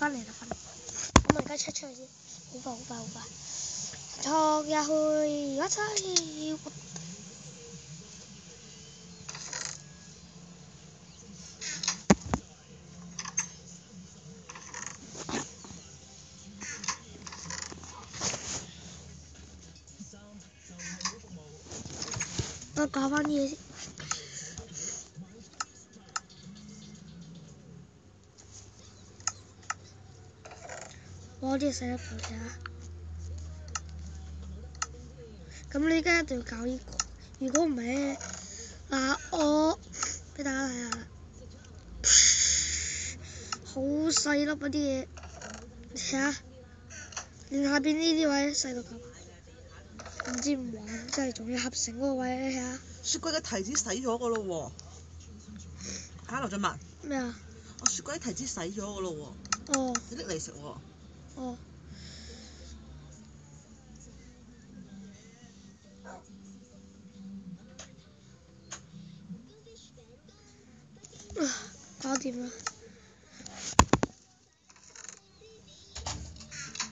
翻嚟啦，翻嚟。我咪而家出去先，好快好快好快。昨日去一齊。我搞翻啲嘢先。我啲洗得佢啊！咁你而家一定要搞呢個，如果唔係咧，嗱我俾大家睇下啦，好細粒嗰啲嘢，你睇下，連下邊呢啲位細到咁，唔知唔玩，真係仲要合成嗰個位，你睇下。雪櫃嘅提子洗咗個咯喎，嚇劉俊文。咩啊？我雪櫃啲提子洗咗個咯喎。哦。你拎嚟食喎。哦。搞掂啦！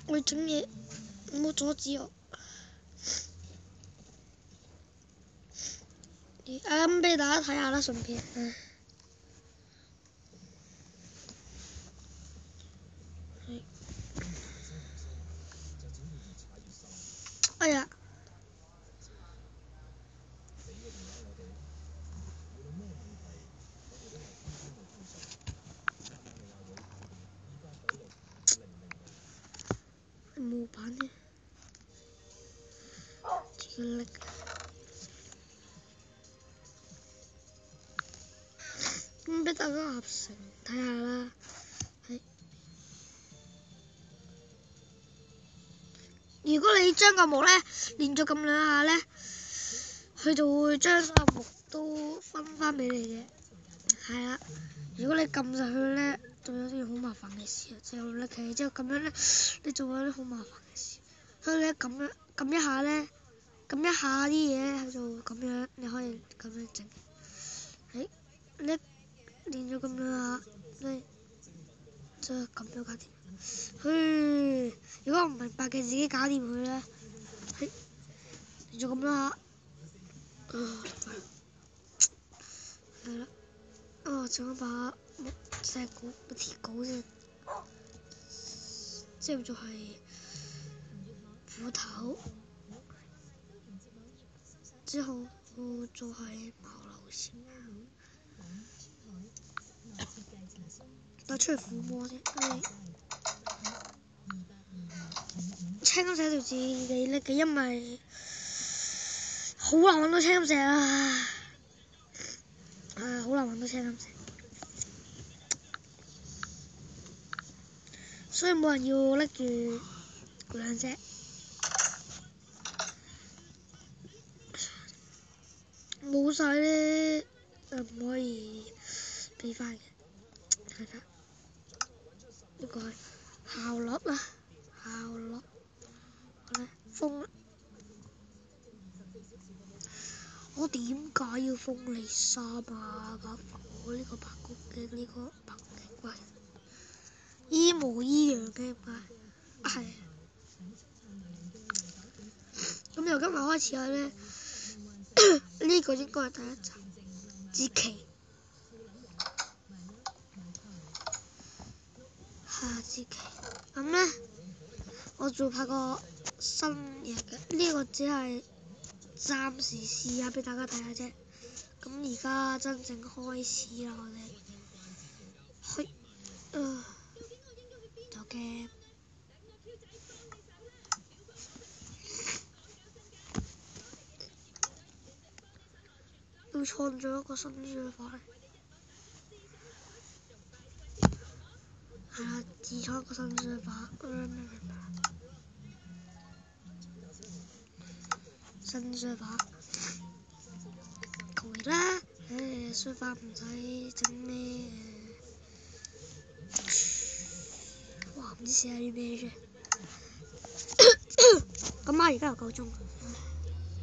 我整嘢，唔好阻止我。咁俾大家睇下啦，順便。哎呀！冇板嘅，自己拎。咁俾大家合成睇下啦，係。如果你將個木咧連續撳兩下咧，佢就會將所有木都分翻俾你嘅。係啦，如果你撳實去咧，就有啲好麻煩嘅事啊！就你其實之後咁樣咧，你就會有啲好麻煩嘅事。所以咧咁樣撳一下咧，撳一下啲嘢佢就會咁樣，你可以咁樣整。係，你連咗咁兩下，你就咁樣搞掂。如果唔明白嘅自己搞掂佢啦。係，連咗咁兩下。係啦。仲有把石鼓、鐵鼓先，之後就係斧頭，之後就係矛流線。打出嚟撫摸先，青金石條字你叻嘅，因為好難揾到青金石啊！好難揾到青金石，所以冇人要拎住兩隻。冇晒咧，唔可以俾翻嘅。睇下呢個係效率啦，效率。好啦，封。我點解要封你衫啊？我呢個白骨嘅呢個白骨奇怪，一模一樣嘅嘛。係。咁由今日開始咧，呢個應該係第一集。支旗。下支旗。咁咧，我仲拍個新嘢嘅，呢個只係暫時試下俾大家睇下啫。咁而家真正開始啦，我哋去就嘅要創造一個新書法嚟，係啦，自創一個新書法，新書法，求其啦，書法唔使整咩，哇，唔知寫啲咩啫。咁而家又夠鐘，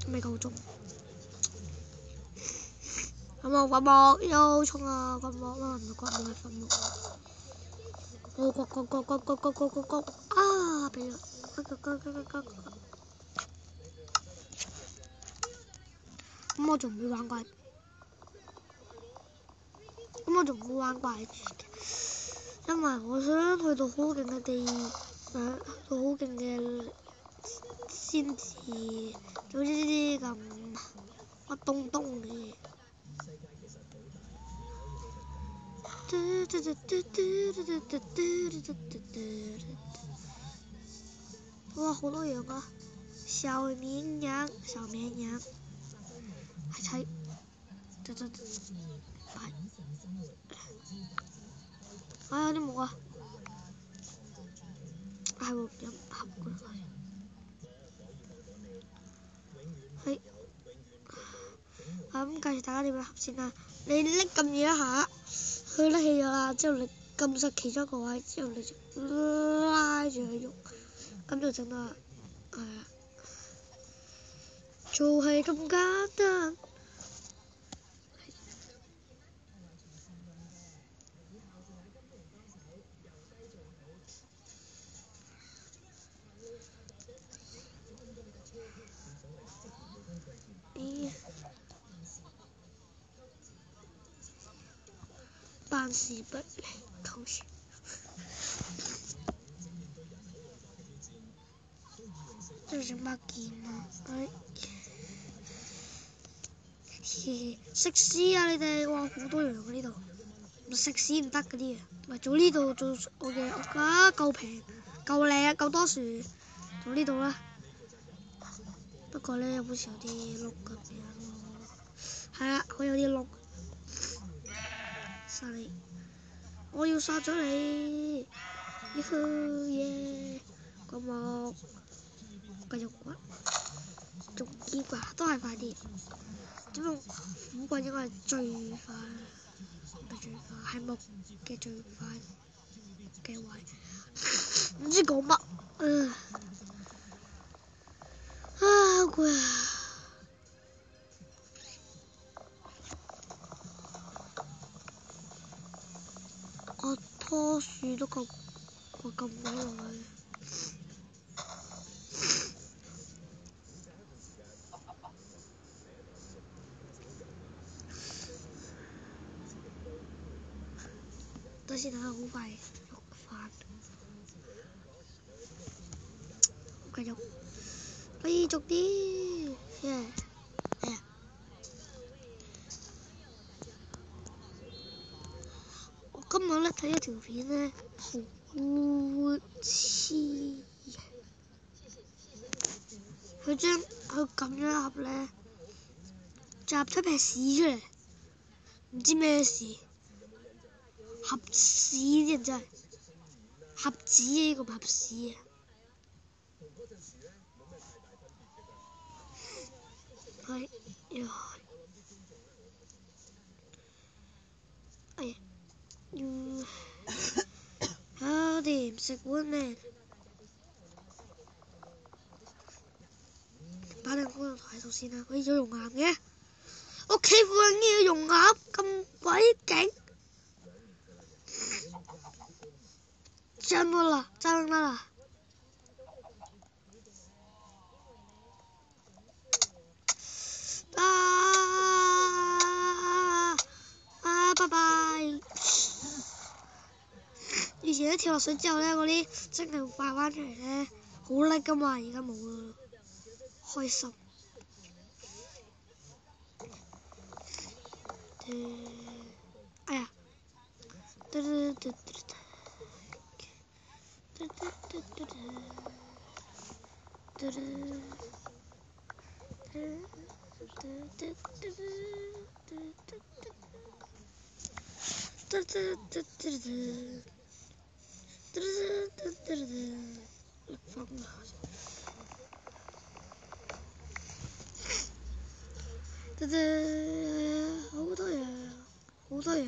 未夠鐘。掘木又沖啊，掘木啦，唔係掘木係墳木。我呱呱呱呱呱呱呱呱呱啊！俾咗，咁我仲唔會玩怪，因為我想去到好勁嘅去到好勁嘅先至做呢啲咁乜東東嘅嘢。哇，好多羊啊！小綿羊，係睇，有啲木啊，係喎，飲盒㗎啦，係，咁介紹大家點樣合先啦。你拎撳住一下，佢拎起咗啦，之後你撳實其中一個位，之後你就拉住佢喐，咁就整啦。係啊，就係咁簡單。辦事不力，同學。這是乜劍啊？食屎啊！你哋，哇，好多羊啊呢度，食屎唔得嗰啲啊！咪做呢度做我嘅屋啊，夠平，夠靚，夠多樹，做呢度啦。不過咧，好似有啲碌咁樣咯。係啦，佢有啲碌。殺你！我要殺咗你！耶！個木繼續掘，仲堅啩，都係快啲。點解虎棍應該係最快？唔係最快，係木嘅最快嘅位。唔知講乜，好攰啊！我棵樹都掘咁鬼耐。等先啊，好快喐翻。繼續啲，我今日咧睇一條片咧，好黐。佢撳咗一盒咧，就出撇屎出嚟，唔知咩事。盒屎啲真係，盒子呢個盒屎啊！係，我哋唔食碗咩？擺兩個喺度先啦。可以有熔岩嘅，屋企附近要熔岩咁鬼勁，真啦！拜拜。以前一跳落水之後咧，嗰啲精靈會化翻出嚟咧，好叻噶嘛，而家冇啦，開心。哎呀！好多嘢。